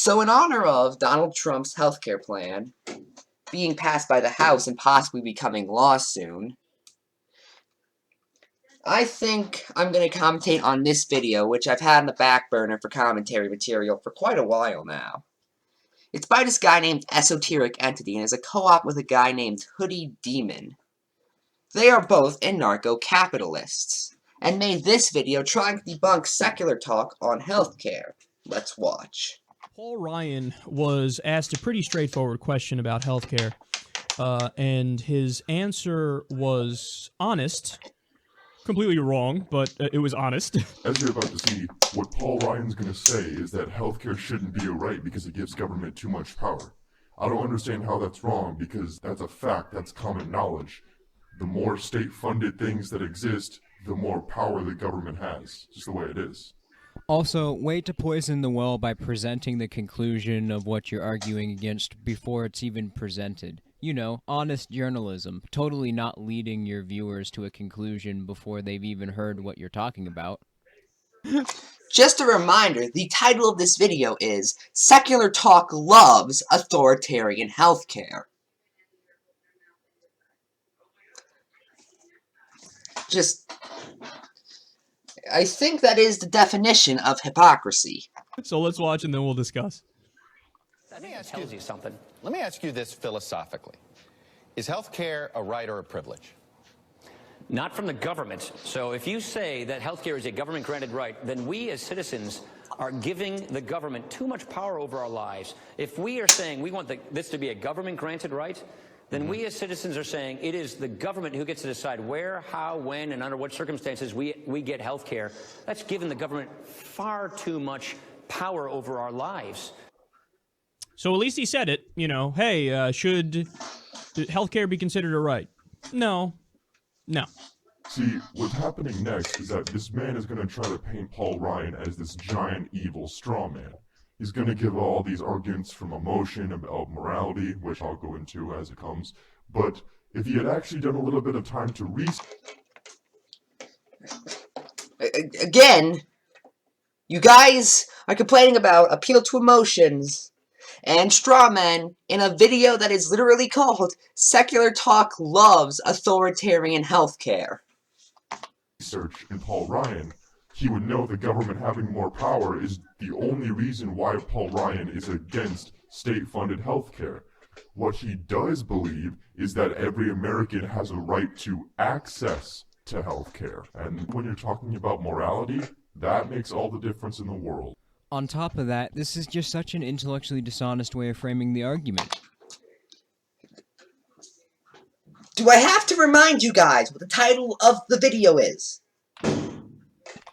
So in honor of Donald Trump's healthcare plan being passed by the House and possibly becoming law soon, I think I'm going to commentate on this video, which I've had on the back burner for commentary material for quite a while now. It's by this guy named Esoteric Entity and is a co-op with a guy named Hoodie Demon. They are both anarcho-capitalists, and made this video trying to debunk secular talk on healthcare. Let's watch. Paul Ryan was asked a pretty straightforward question about healthcare, and his answer was honest. Completely wrong, but it was honest. As you're about to see, what Paul Ryan's going to say is that healthcare shouldn't be a right because it gives government too much power. I don't understand how that's wrong because that's a fact, that's common knowledge. The more state-funded things that exist, the more power the government has. Just the way it is. Also, way to poison the well by presenting the conclusion of what you're arguing against before it's even presented. You know, honest journalism, totally not leading your viewers to a conclusion before they've even heard what you're talking about. Just a reminder, the title of this video is Secular Talk Loves Authoritarian Healthcare. I think that is the definition of hypocrisy. So let's watch and then we'll discuss. Let me ask you something. Let me ask you this philosophically. Is health care a right or a privilege? Not from the government. So if you say that health care is a government-granted right, then we as citizens are giving the government too much power over our lives. If we are saying we want this to be a government-granted right, then we as citizens are saying it is the government who gets to decide where, how, when, and under what circumstances we get health care. That's given the government far too much power over our lives. So at least he said it, you know, hey, should healthcare be considered a right? No. No. See, what's happening next is that this man is going to try to paint Paul Ryan as this giant evil straw man. He's going to give all these arguments from emotion about morality, which I'll go into as it comes. But if he had actually done a little bit of time to Again, you guys are complaining about appeal to emotions and straw men in a video that is literally called Secular Talk Loves Authoritarian Healthcare. Research in Paul Ryan, he would know the government having more power is the only reason why Paul Ryan is against state-funded healthcare. What he does believe is that every American has a right to access to healthcare. And when you're talking about morality, that makes all the difference in the world. On top of that, this is just such an intellectually dishonest way of framing the argument. Do I have to remind you guys what the title of the video is?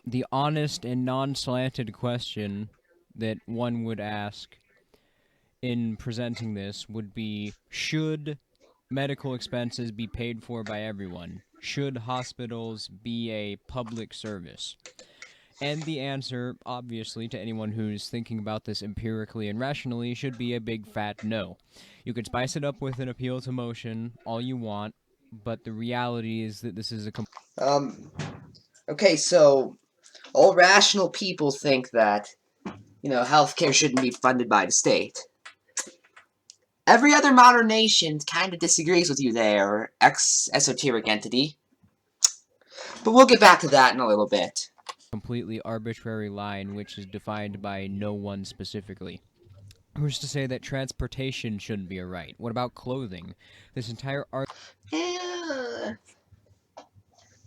The honest and non-slanted question that one would ask in presenting this would be, should medical expenses be paid for by everyone? Should hospitals be a public service? And the answer, obviously, to anyone who's thinking about this empirically and rationally, should be a big fat no. You could spice it up with an appeal to emotion all you want, but the reality is that this is a okay, so all rational people think that, you know, healthcare shouldn't be funded by the state. Every other modern nation kind of disagrees with you there, esoteric entity. But we'll get back to that in a little bit. Completely arbitrary line which is defined by no one specifically. Who's to say that transportation shouldn't be a right? What about clothing? This entire The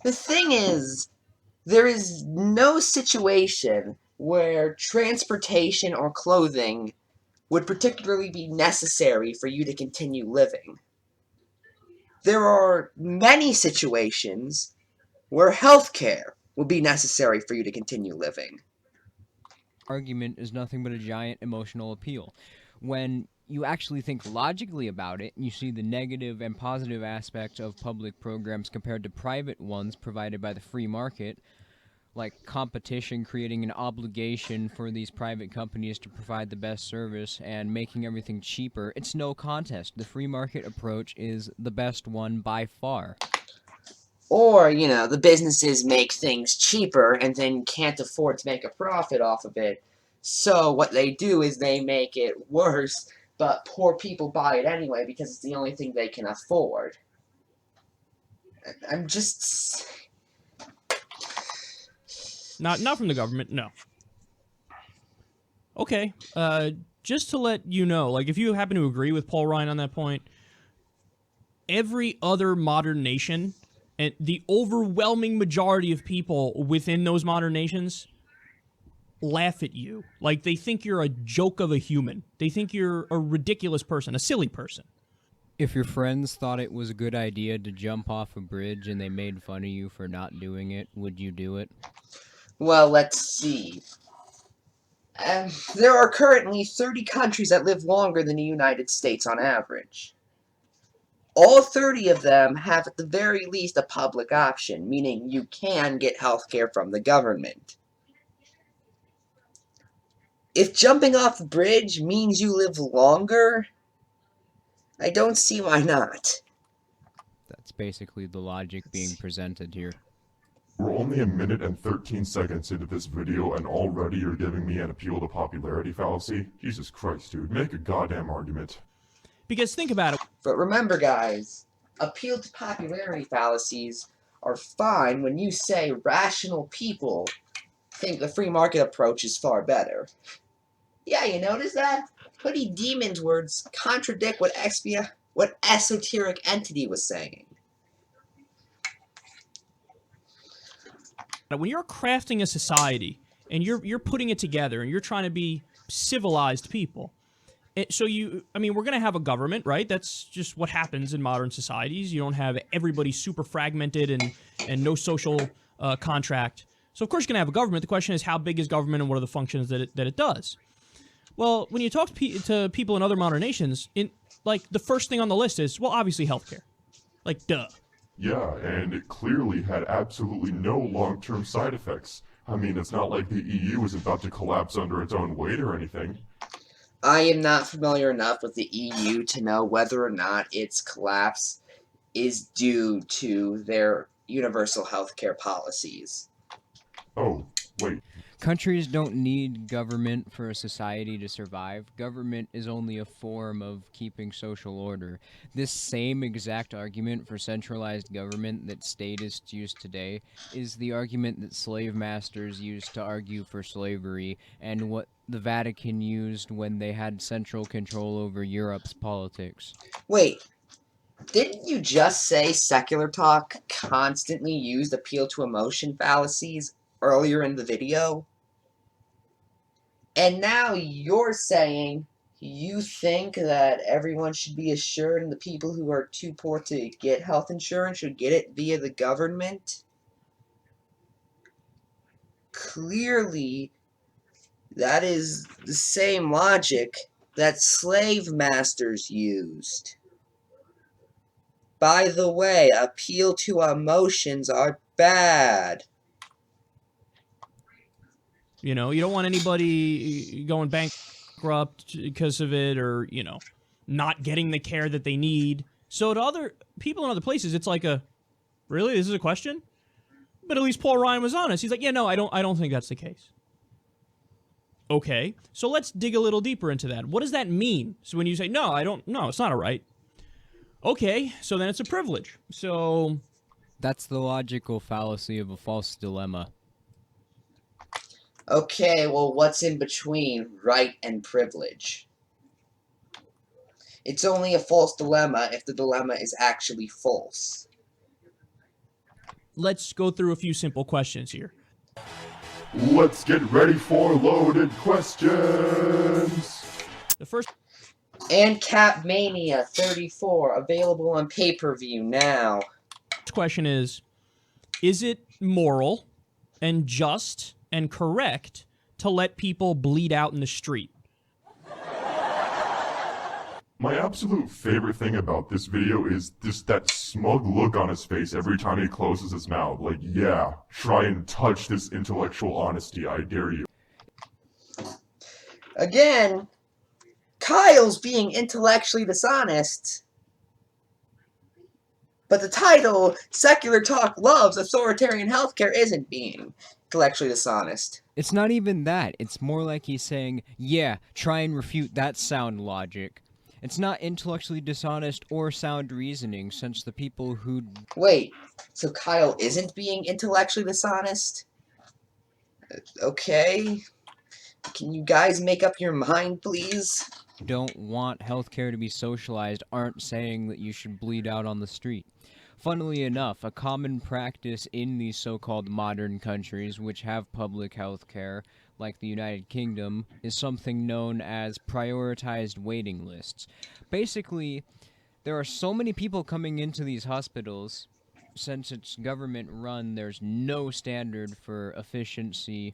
thing is, there is no situation where transportation or clothing would particularly be necessary for you to continue living. There are many situations where healthcare will be necessary for you to continue living. Argument is nothing but a giant emotional appeal. When you actually think logically about it, you see the negative and positive aspects of public programs compared to private ones provided by the free market, like competition creating an obligation for these private companies to provide the best service and making everything cheaper. It's no contest. The free market approach is the best one by far. Or, you know, the businesses make things cheaper and then can't afford to make a profit off of it, So what they do is they make it worse, but poor people buy it anyway because it's the only thing they can afford. I'm just... Not from the government, no. Okay, just to let you know, like, if you happen to agree with Paul Ryan on that point, every other modern nation, and the overwhelming majority of people within those modern nations, laugh at you. Like, they think you're a joke of a human. They think you're a ridiculous person, a silly person. If your friends thought it was a good idea to jump off a bridge and they made fun of you for not doing it, would you do it? Well, let's see. There are currently 30 countries that live longer than the United States on average. All 30 of them have at the very least a public option, meaning you can get healthcare from the government. If jumping off the bridge means you live longer, I don't see why not. That's basically the logic being presented here. We're only a minute and 13 seconds into this video and already you're giving me an appeal to popularity fallacy? Jesus Christ, dude. Make a goddamn argument. Because think about it. But remember, guys, appeal to popularity fallacies are fine when you say rational people think the free market approach is far better. Yeah, you notice that? Hoodie Demon's words contradict what esoteric entity was saying. When you're crafting a society and you're putting it together and you're trying to be civilized people, so we're going to have a government, right? That's just what happens in modern societies. You don't have everybody super fragmented and no social contract. So of course you're going to have a government. The question is, how big is government and what are the functions that it does? Well, when you talk to people in other modern nations, the first thing on the list is, well, obviously healthcare. Like, duh. Yeah, and it clearly had absolutely no long-term side effects. I mean, it's not like the EU is about to collapse under its own weight or anything. I am not familiar enough with the EU to know whether or not its collapse is due to their universal healthcare policies. Oh, wait. Countries don't need government for a society to survive. Government is only a form of keeping social order. This same exact argument for centralized government that statists use today is the argument that slave masters used to argue for slavery and what the Vatican used when they had central control over Europe's politics. Wait, didn't you just say Secular Talk constantly used appeal to emotion fallacies earlier in the video? And now you're saying you think that everyone should be assured and the people who are too poor to get health insurance should get it via the government? Clearly, that is the same logic that slave masters used. By the way, appeal to emotions are bad. You don't want anybody going bankrupt because of it or, not getting the care that they need. So to other people in other places, it's like really? This is a question? But at least Paul Ryan was honest. He's like, yeah, no, I don't think that's the case. Okay, so let's dig a little deeper into that. What does that mean? So when you say, no, it's not a right. Okay, so then it's a privilege. So that's the logical fallacy of a false dilemma. Okay, well, what's in between right and privilege? It's only a false dilemma if the dilemma is actually false. Let's go through a few simple questions here. Let's get ready for loaded questions! The first... Ancap Mania 34, available on pay-per-view now. Question is it moral and just and correct to let people bleed out in the street? My absolute favorite thing about this video is just that smug look on his face every time he closes his mouth. Like, yeah, try and touch this intellectual honesty, I dare you. Again, Kyle's being intellectually dishonest. But the title, Secular Talk Loves Authoritarian Healthcare, isn't being. intellectually dishonest. It's not even that. It's more like he's saying, yeah, try and refute that sound logic. It's not intellectually dishonest or sound reasoning, since the people who Wait, so Kyle isn't being intellectually dishonest? Okay. Can you guys make up your mind, please? don't want healthcare to be socialized aren't saying that you should bleed out on the street. Funnily enough, a common practice in these so-called modern countries which have public health care, like the United Kingdom, is something known as prioritized waiting lists. Basically, there are so many people coming into these hospitals, since it's government run, there's no standard for efficiency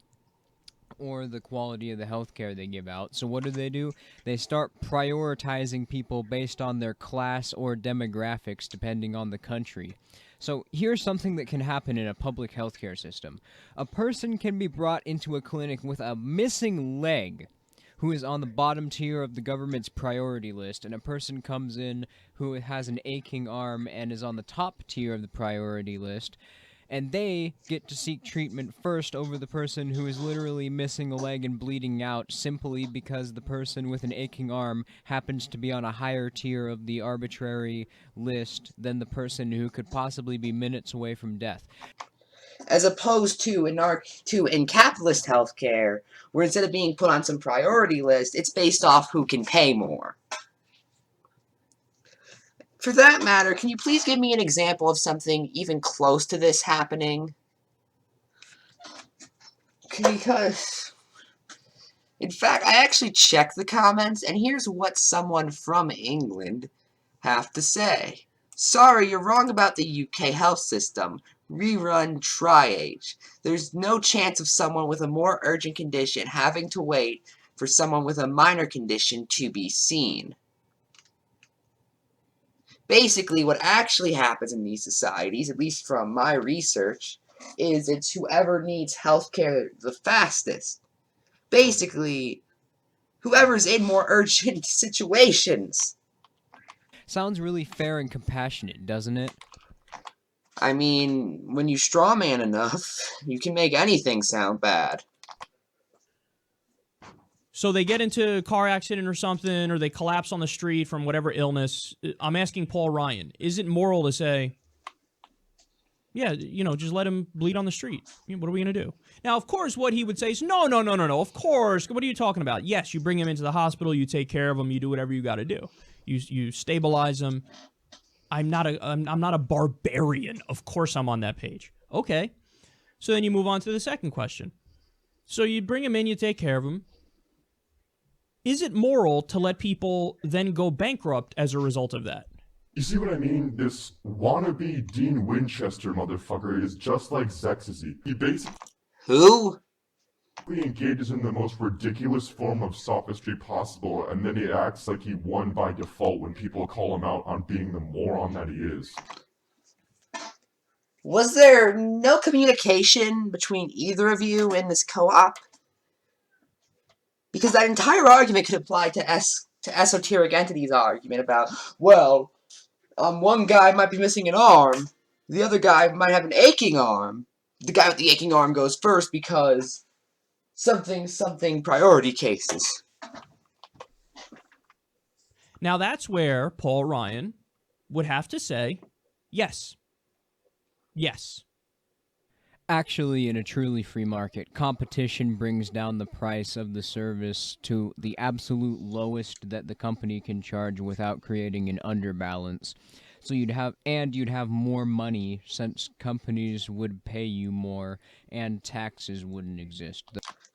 or the quality of the healthcare they give out. So what do? They start prioritizing people based on their class or demographics depending on the country. So here's something that can happen in a public healthcare system. A person can be brought into a clinic with a missing leg who is on the bottom tier of the government's priority list, and a person comes in who has an aching arm and is on the top tier of the priority list, and they get to seek treatment first over the person who is literally missing a leg and bleeding out simply because the person with an aching arm happens to be on a higher tier of the arbitrary list than the person who could possibly be minutes away from death. As opposed to in capitalist healthcare, where instead of being put on some priority list, it's based off who can pay more. For that matter, can you please give me an example of something even close to this happening? Because, in fact, I actually checked the comments, and here's what someone from England have to say. Sorry, you're wrong about the UK health system. Rerun Tri-Age. There's no chance of someone with a more urgent condition having to wait for someone with a minor condition to be seen. Basically, what actually happens in these societies, at least from my research, is it's whoever needs healthcare the fastest. Basically, whoever's in more urgent situations. Sounds really fair and compassionate, doesn't it? I mean, when you strawman enough, you can make anything sound bad. So they get into a car accident or something, or they collapse on the street from whatever illness. I'm asking Paul Ryan, is it moral to say, yeah, just let him bleed on the street? What are we going to do? Now, of course, what he would say is, no. Of course. What are you talking about? Yes, you bring him into the hospital, you take care of him, you do whatever you got to do. You stabilize him. I'm not a barbarian. Of course I'm on that page. Okay. So then you move on to the second question. So you bring him in, you take care of him. Is it moral to let people then go bankrupt as a result of that? You see what I mean? This wannabe Dean Winchester motherfucker is just like Zexisy. He basically Who? engages in the most ridiculous form of sophistry possible, and then he acts like he won by default when people call him out on being the moron that he is. Was there no communication between either of you in this co-op? Because that entire argument could apply to esoteric entities argument about, well, one guy might be missing an arm, the other guy might have an aching arm. The guy with the aching arm goes first because something priority cases. Now that's where Paul Ryan would have to say, yes. Yes. Actually, in a truly free market, competition brings down the price of the service to the absolute lowest that the company can charge without creating an underbalance. So you'd have more money since companies would pay you more and taxes wouldn't exist.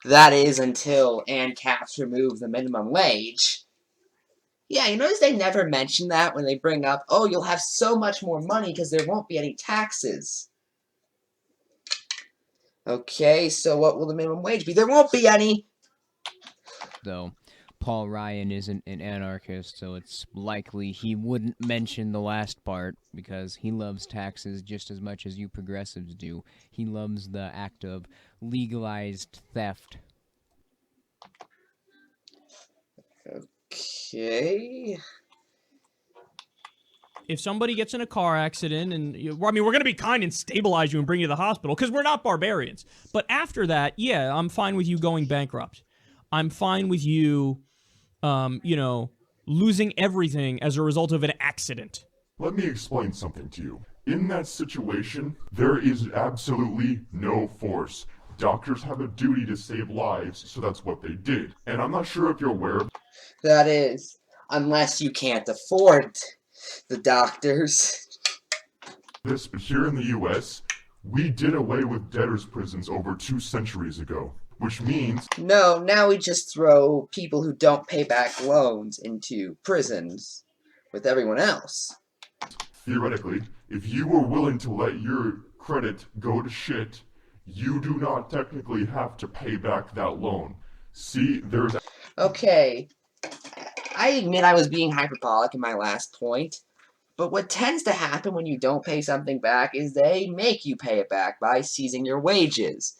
That is until Ancaps remove the minimum wage. Yeah, you notice they never mention that when they bring up, oh, you'll have so much more money because there won't be any taxes. Okay, so what will the minimum wage be? There won't be any. Though Paul Ryan isn't an anarchist, so it's likely he wouldn't mention the last part because he loves taxes just as much as you progressives do. He loves the act of legalized theft. Okay. if somebody gets in a car accident, and I mean, we're going to be kind and stabilize you and bring you to the hospital because we're not barbarians. But after that, yeah, I'm fine with you going bankrupt. I'm fine with you, losing everything as a result of an accident. Let me explain something to you. In that situation, there is absolutely no force. Doctors have a duty to save lives, so that's what they did. And I'm not sure if you're aware of That is, unless you can't afford the doctors. this, but here in the US, we did away with debtors' prisons over 2 centuries ago. Which means No, now we just throw people who don't pay back loans into prisons with everyone else. theoretically, if you were willing to let your credit go to shit, you do not technically have to pay back that loan. See, there's Okay, I admit I was being hyperbolic in my last point, but what tends to happen when you don't pay something back is they make you pay it back by seizing your wages,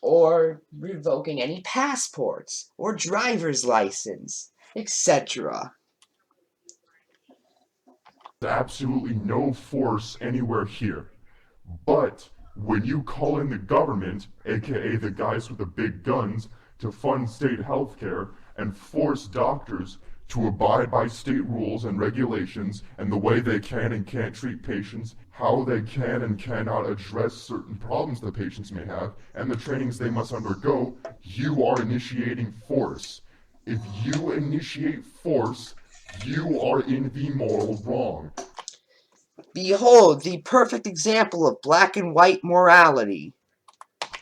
or revoking any passports, or driver's license, etc. absolutely no force anywhere here. But when you call in the government, aka the guys with the big guns, to fund state healthcare and force doctors to abide by state rules and regulations and the way they can and can't treat patients, how they can and cannot address certain problems the patients may have, and the trainings they must undergo, you are initiating force. If you initiate force, you are in the moral wrong. Behold the perfect example of black and white morality.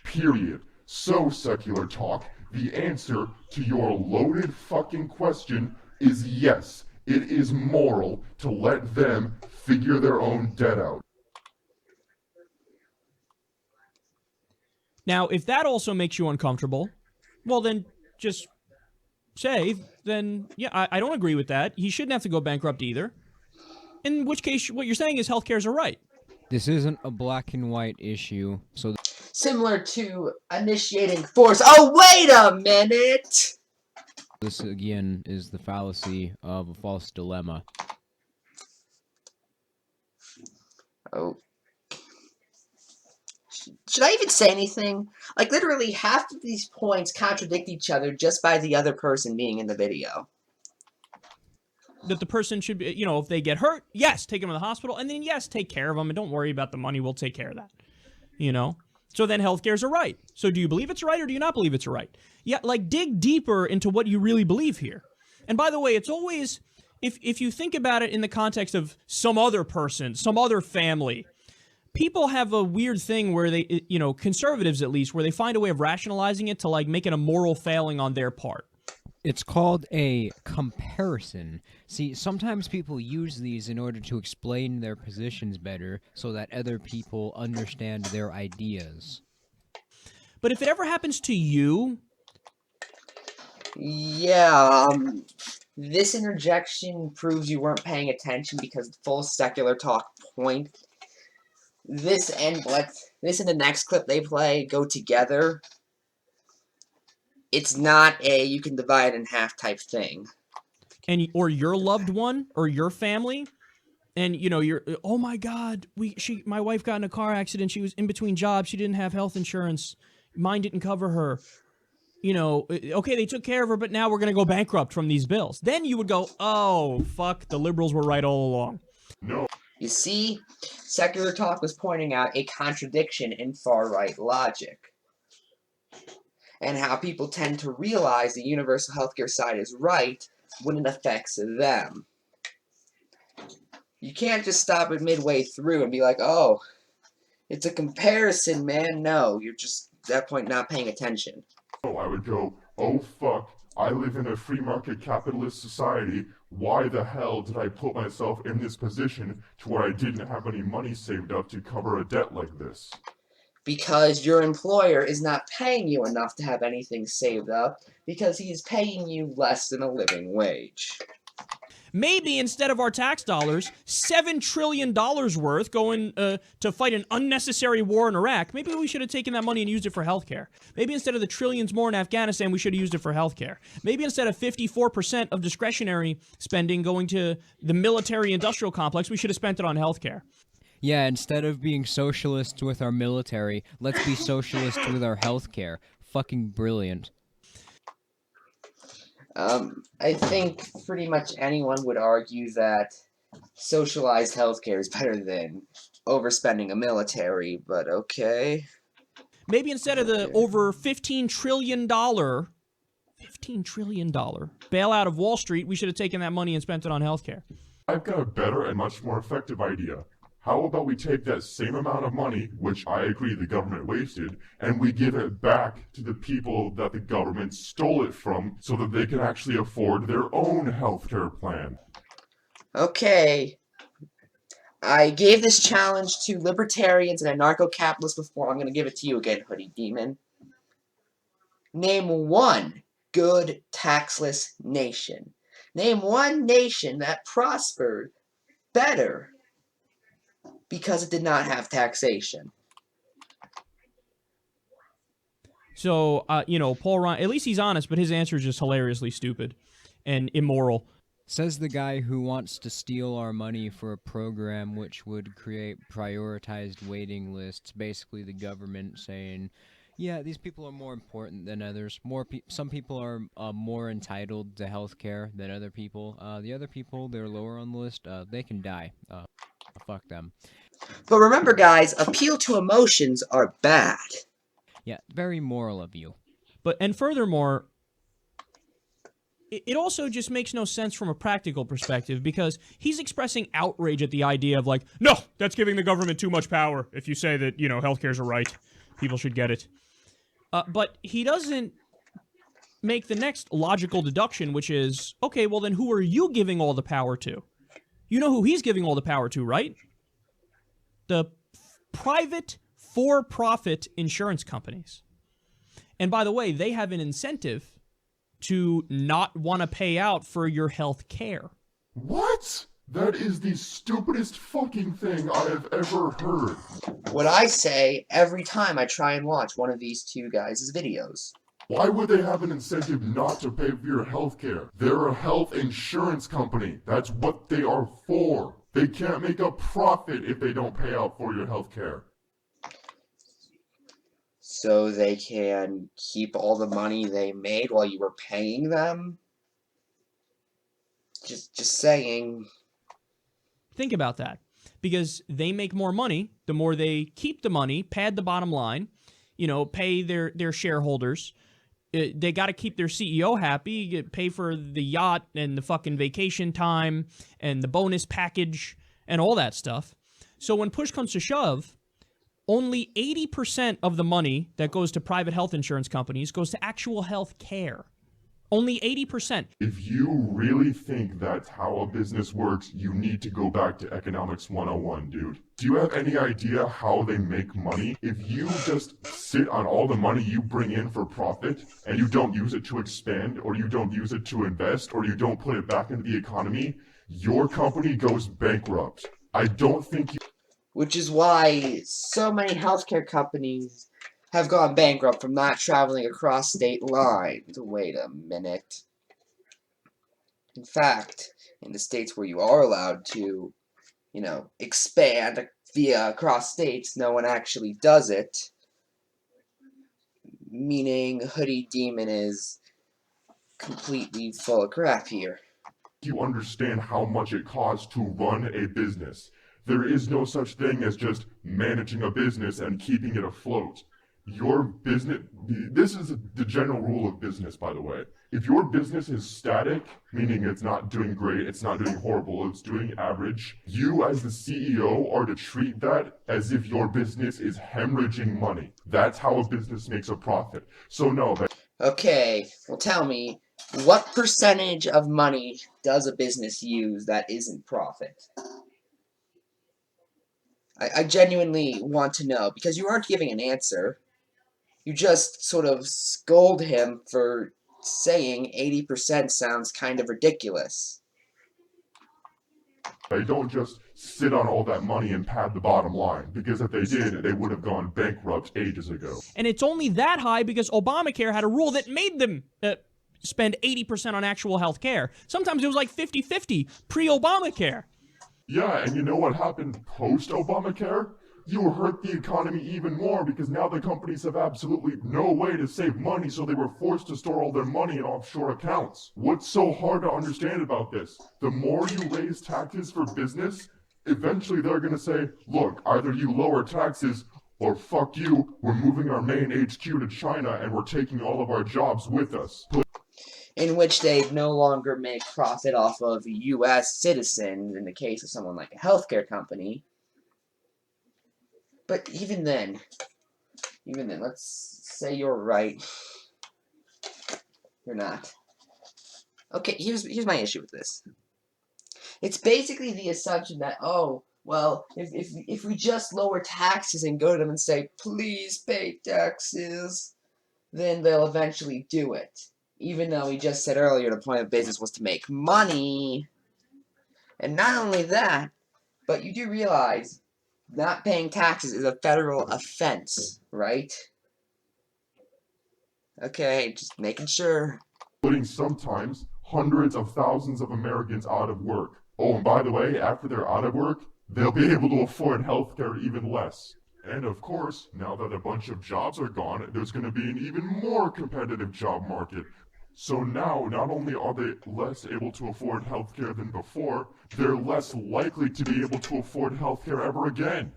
Period. So, secular talk, the answer to your loaded fucking question is yes. It is moral to let them figure their own debt out. Now, if that also makes you uncomfortable, well, then just say, then, yeah, I don't agree with that. He shouldn't have to go bankrupt either. In which case, what you're saying is healthcare's a right. This isn't a black and white issue, so Similar to initiating force. Oh, wait a minute! this again is the fallacy of a false dilemma. Oh. Should I even say anything? Like, literally, half of these points contradict each other just by the other person being in the video. That the person should be, if they get hurt, yes, take them to the hospital, and then, yes, take care of them, and don't worry about the money, we'll take care of that. So then healthcare's a right. So do you believe it's a right or do you not believe it's a right? Yeah, like, dig deeper into what you really believe here. And by the way, it's always, if you think about it in the context of some other person, some other family, people have a weird thing where they, conservatives at least, where they find a way of rationalizing it to, like, make it a moral failing on their part. It's called a comparison. See, sometimes people use these in order to explain their positions better so that other people understand their ideas. But if it ever happens to you, Yeah, this interjection proves you weren't paying attention because the full secular talk point. This and the next clip they play go together. It's not a you can divide in half type thing. or your loved one or your family, and you're, oh my God, my wife got in a car accident, she was in between jobs, she didn't have health insurance, mine didn't cover her, okay, they took care of her, but now we're gonna go bankrupt from these bills. Then you would go, oh fuck, the liberals were right all along. No. You see, secular talk was pointing out a contradiction in far-right logic, and how people tend to realize the universal healthcare side is right when it affects them. You can't just stop it midway through and be like, oh, it's a comparison, man. No, you're just, at that point, not paying attention. I would go, oh fuck, I live in a free market capitalist society. Why the hell did I put myself in this position to where I didn't have any money saved up to cover a debt like this? Because your employer is not paying you enough to have anything saved up, because he's paying you less than a living wage. Maybe instead of our tax dollars, $7 trillion worth going to fight an unnecessary war in Iraq, maybe we should have taken that money and used it for healthcare. Maybe instead of the trillions more in Afghanistan, we should have used it for healthcare. Maybe instead of 54% of discretionary spending going to the military-industrial complex, we should have spent it on healthcare. Yeah, instead of being socialists with our military, let's be socialists with our healthcare. Fucking brilliant. I think pretty much anyone would argue that socialized healthcare is better than overspending a military, but okay. Maybe instead of the over $15 trillion bailout of Wall Street, we should have taken that money and spent it on healthcare. I've got a better and much more effective idea. How about we take that same amount of money, which I agree the government wasted, and we give it back to the people that the government stole it from so that they can actually afford their own healthcare plan? Okay. I gave this challenge to libertarians and anarcho-capitalists before. I'm going to give it to you again, Hoodie Demon. Name one good taxless nation. Name one nation that prospered better because it did not have taxation. So, Paul Ryan, at least he's honest, but his answer is just hilariously stupid and immoral. Says the guy who wants to steal our money for a program which would create prioritized waiting lists, basically the government saying, yeah, these people are more important than others. Some people are more entitled to health care than other people. The other people, they're lower on the list, they can die. Fuck them. But remember, guys, appeal to emotions are bad. Yeah, very moral of you. And furthermore, it also just makes no sense from a practical perspective, because he's expressing outrage at the idea of, like, no, that's giving the government too much power. If you say that, healthcare's a right, people should get it. But he doesn't make the next logical deduction, which is, okay, well then who are you giving all the power to? You know who he's giving all the power to, right? The private, for-profit insurance companies. And by the way, they have an incentive to not want to pay out for your health care. What? That is the stupidest fucking thing I have ever heard. What I say every time I try and watch one of these two guys' videos. Why would they have an incentive not to pay for your health care? They're a health insurance company. That's what they are for. They can't make a profit if they don't pay out for your health care. So they can keep all the money they made while you were paying them? Just saying. Think about that. Because they make more money, the more they keep the money, pad the bottom line, pay their shareholders. They got to keep their CEO happy, pay for the yacht and the fucking vacation time and the bonus package and all that stuff. So when push comes to shove, only 80% of the money that goes to private health insurance companies goes to actual health care. Only 80%. If you really think that's how a business works, you need to go back to Economics 101, dude. Do you have any idea how they make money? If you just sit on all the money you bring in for profit, and you don't use it to expand, or you don't use it to invest, or you don't put it back into the economy, your company goes bankrupt. I don't think you... Which is why so many healthcare companies have gone bankrupt from not traveling across state lines. Wait a minute. In fact, in the states where you are allowed to, expand via across states, no one actually does it. Meaning Hoodie Demon is completely full of crap here. You understand how much it costs to run a business. There is no such thing as just managing a business and keeping it afloat. Your business, this is the general rule of business, by the way. If your business is static, meaning it's not doing great, it's not doing horrible, it's doing average, you as the CEO are to treat that as if your business is hemorrhaging money. That's how a business makes a profit. So no. Okay, well tell me, what percentage of money does a business use that isn't profit? I genuinely want to know, because you aren't giving an answer. You just sort of scold him for saying 80% sounds kind of ridiculous. They don't just sit on all that money and pad the bottom line, because if they did, they would have gone bankrupt ages ago. And it's only that high because Obamacare had a rule that made them spend 80% on actual health care. Sometimes it was like 50-50 pre-Obamacare. Yeah, and you know what happened post-Obamacare? You hurt the economy even more because now the companies have absolutely no way to save money, so they were forced to store all their money in offshore accounts. What's so hard to understand about this? The more you raise taxes for business, eventually they're going to say, look, either you lower taxes or fuck you, we're moving our main HQ to China and we're taking all of our jobs with us. In which they'd no longer make profit off of U.S. citizens in the case of someone like a healthcare company. But even then, let's say you're right. You're not. Okay, here's my issue with this. It's basically the assumption that, oh, well, if we just lower taxes and go to them and say, please pay taxes, then they'll eventually do it. Even though we just said earlier the point of business was to make money. And not only that, but you do realize not paying taxes is a federal offense, right? Okay, just making sure. Putting sometimes hundreds of thousands of Americans out of work. Oh, and by the way, after they're out of work, they'll be able to afford healthcare even less. And of course, now that a bunch of jobs are gone, there's going to be an even more competitive job market. So now, not only are they less able to afford healthcare than before, they're less likely to be able to afford healthcare ever again.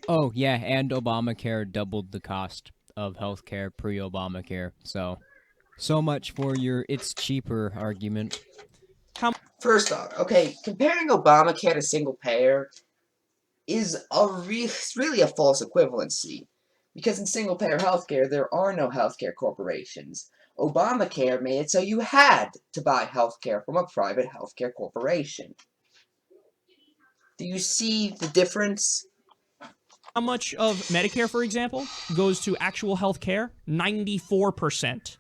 Oh, yeah, and Obamacare doubled the cost of healthcare pre-Obamacare, so much for your it's cheaper argument. First off, okay, comparing Obamacare to single payer is really a false equivalency. Because in single payer healthcare, there are no healthcare corporations. Obamacare made it so you had to buy healthcare from a private healthcare corporation. Do you see the difference? How much of Medicare, for example, goes to actual health care? 94%.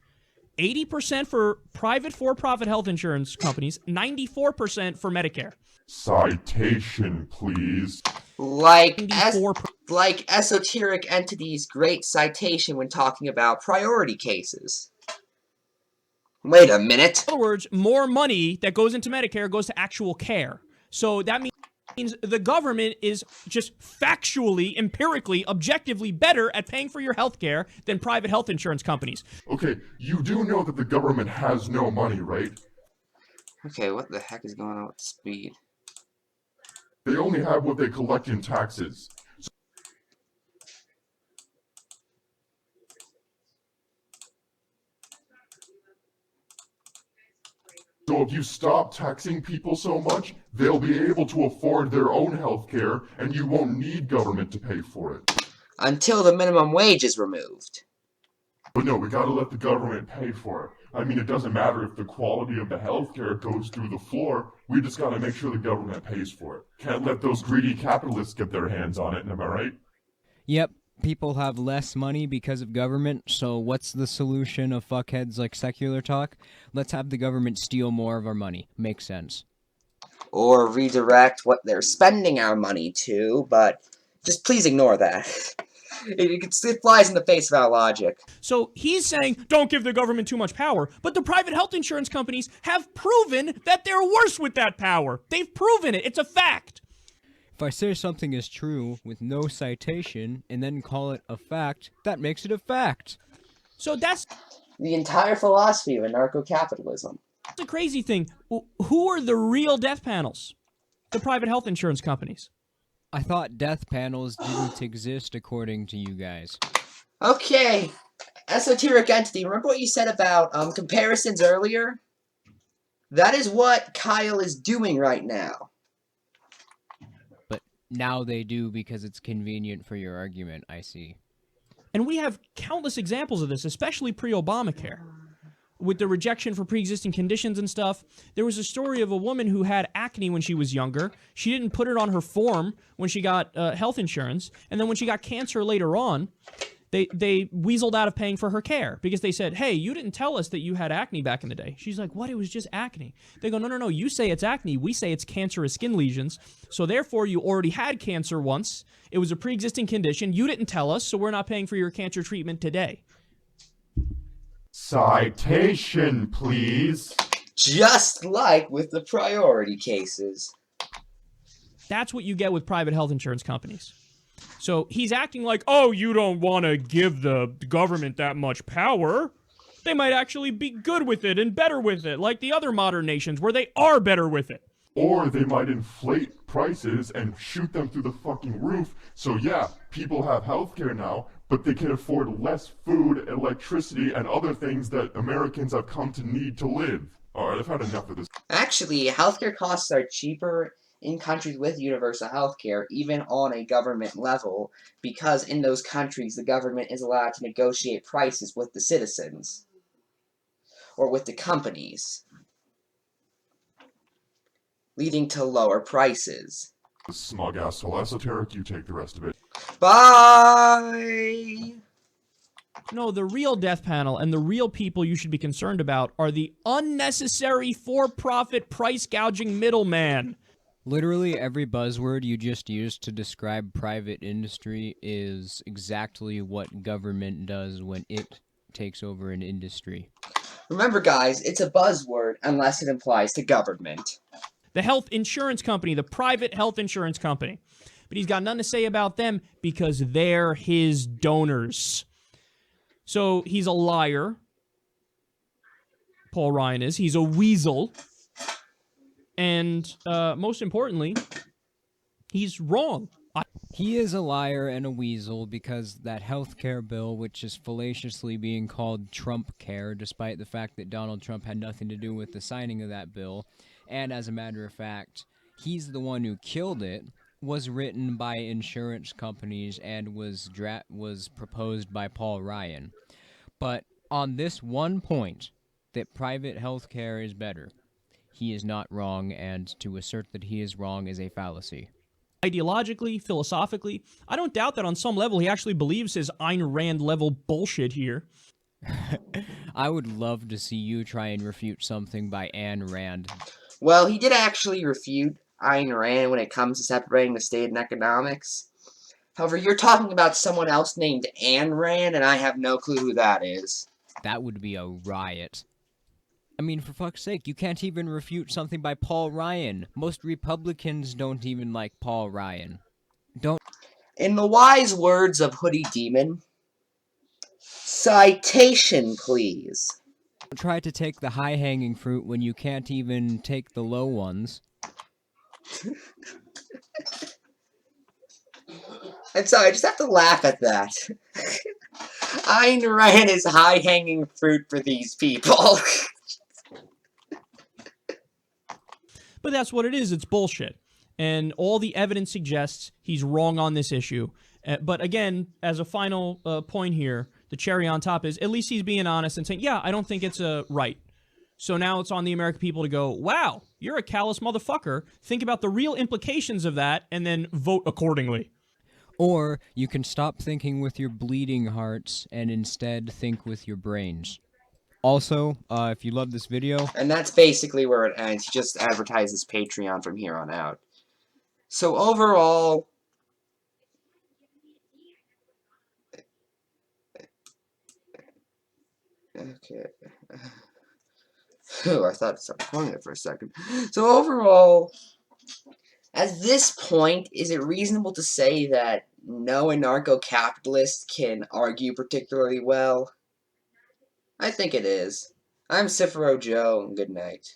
80% for private for-profit health insurance companies, 94% for Medicare. Citation, please. Like esoteric entities' great citation when talking about priority cases. Wait a minute. In other words, more money that goes into Medicare goes to actual care. So that means the government is just factually, empirically, objectively better at paying for your health care than private health insurance companies. Okay, you do know that the government has no money, right? Okay, what the heck is going on with speed? They only have what they collect in taxes. So if you stop taxing people so much, they'll be able to afford their own health care, and you won't need government to pay for it. Until the minimum wage is removed. But no, we gotta let the government pay for it. I mean, it doesn't matter if the quality of the healthcare goes through the floor, we just gotta make sure the government pays for it. Can't let those greedy capitalists get their hands on it, am I right? Yep, people have less money because of government, so what's the solution of fuckheads like secular talk? Let's have the government steal more of our money. Makes sense. Or redirect what they're spending our money to, but just please ignore that. It flies in the face of our logic. So he's saying, don't give the government too much power, but the private health insurance companies have proven that they're worse with that power. They've proven it. It's a fact. If I say something is true with no citation and then call it a fact, that makes it a fact. So that's The entire philosophy of anarcho-capitalism. the crazy thing. Who are the real death panels? The private health insurance companies. I thought death panels didn't exist according to you guys. Okay, esoteric entity. Remember what you said about comparisons earlier? That is what Kyle is doing right now. But now they do because it's convenient for your argument, I see. And we have countless examples of this, especially pre-Obamacare. With the rejection for pre-existing conditions and stuff. There was a story of a woman who had acne when she was younger. She didn't put it on her form when she got health insurance. And then when she got cancer later on, They weaseled out of paying for her care because they said, hey, you didn't tell us that you had acne back in the day. She's like, what? It was just acne. They go, no, you say it's acne. We say it's cancerous skin lesions. So therefore, you already had cancer once. It was a pre-existing condition. You didn't tell us, so we're not paying for your cancer treatment today. Citation, please. Just like with the priority cases. That's what you get with private health insurance companies. So he's acting like, oh, you don't want to give the government that much power. They might actually be good with it and better with it, like the other modern nations where they are better with it. Or they might inflate prices and shoot them through the fucking roof. So yeah, people have healthcare now, but they can afford less food, electricity, and other things that Americans have come to need to live. Alright, I've had enough of this. Actually, healthcare costs are cheaper in countries with universal healthcare, even on a government level, because in those countries the government is allowed to negotiate prices with the citizens or with the companies, leading to lower prices. Smug asshole esoteric, you take the rest of it. Bye! No, the real death panel and the real people you should be concerned about are the unnecessary for-profit price gouging middleman. Literally every buzzword you just used to describe private industry is exactly what government does when it takes over an industry. Remember, guys, it's a buzzword unless it implies to government. The health insurance company, the private health insurance company. But he's got nothing to say about them because they're his donors. So he's a liar. Paul Ryan is. He's a weasel. And most importantly, he's wrong. He is a liar and a weasel because that healthcare bill, which is fallaciously being called Trump Care, despite the fact that Donald Trump had nothing to do with the signing of that bill, and as a matter of fact, he's the one who killed it, was written by insurance companies and was proposed by Paul Ryan. But on this one point, that private healthcare is better, he is not wrong, and to assert that he is wrong is a fallacy. Ideologically, philosophically, I don't doubt that on some level he actually believes his Ayn Rand level bullshit here. I would love to see you try and refute something by Ayn Rand. Well, he did actually refute Ayn Rand when it comes to separating the state and economics. However, you're talking about someone else named Ayn Rand, and I have no clue who that is. That would be a riot. I mean, for fuck's sake, you can't even refute something by Paul Ryan. Most Republicans don't even like Paul Ryan. In the wise words of Hoodie Demon, citation, please. Try to take the high-hanging fruit when you can't even take the low ones. I'm sorry, I just have to laugh at that. Ayn Rand is high-hanging fruit for these people. But that's what it is. It's bullshit. And all the evidence suggests he's wrong on this issue. But again, as a final point here, the cherry on top is at least he's being honest and saying, yeah, I don't think it's right. So now it's on the American people to go, wow, you're a callous motherfucker. Think about the real implications of that and then vote accordingly. Or you can stop thinking with your bleeding hearts and instead think with your brains. Also, if you love this video... And that's basically where it ends. He just advertises Patreon from here on out. So overall... Okay. Oh, I thought I started recording it for a second. So overall, at this point, is it reasonable to say that no anarcho-capitalist can argue particularly well? I think it is. I'm Cifero Joe, and good night.